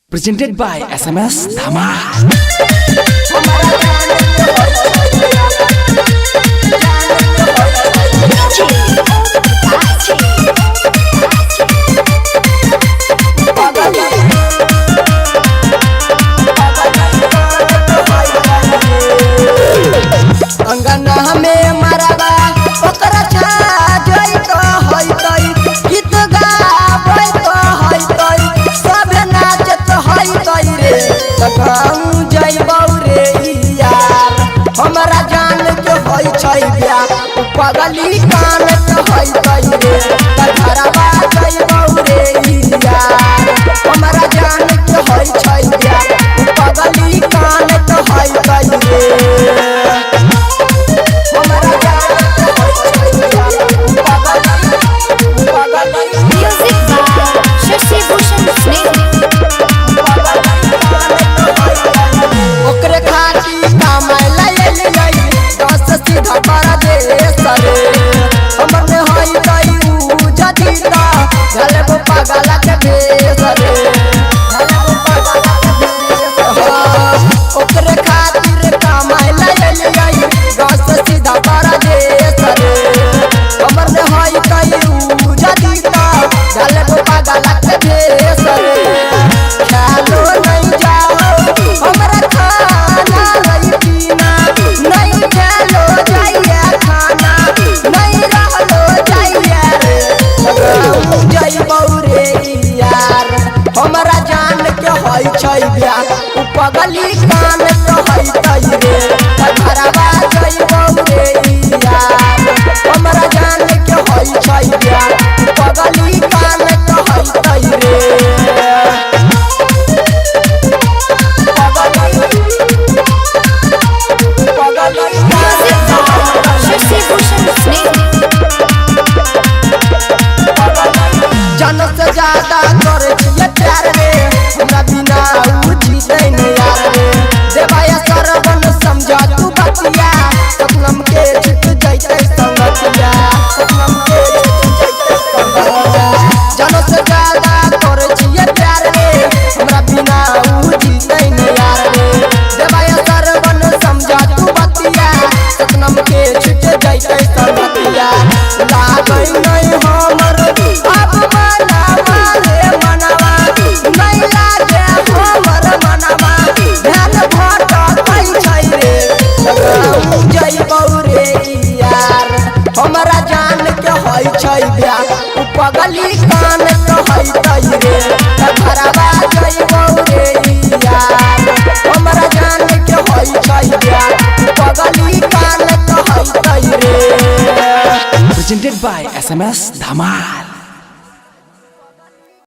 Presented by SMS Dhama. अंगना में मरवा ओकरा छा जोई तो होई तई गीत गाबै तो होई तई सब नाचत होई तई रे तकाऊ जइबौ रे यार हमरा जान के होई छै बिया पगली कान के होई तई रे तखरवा जइबौ रे यार हमरा जान के होई छै बिया पगली कान के होई तई रे हमरा जान के होई छै बिया पगली कान के होई तई रे तखरवा जइबौ रे यार हमरा जान के होई छै बिया पगली कान के होई तई रे जन से ज्यादा करे छिए प्यार रे हमरा बिना उ जीते न यार रे देवाया सरवन समझा तू बतिया सपनम के छूट जइते संगतिया सपनम के छूट जइते संगतिया जन से ज्यादा करे छिए प्यार रे हमरा बिना उ जीते न यार रे देवाया सरवन समझा तू बतिया सपनम के छूट जइते संगतिया लागै नहीं हमर अब हमरा जान के होई छै बिया पगली कान के होई तई रे तखरवा जइबौ रे यार हमरा जान के होई छै बिया पगली कान के होई तई रे Presented by SMS Dhama.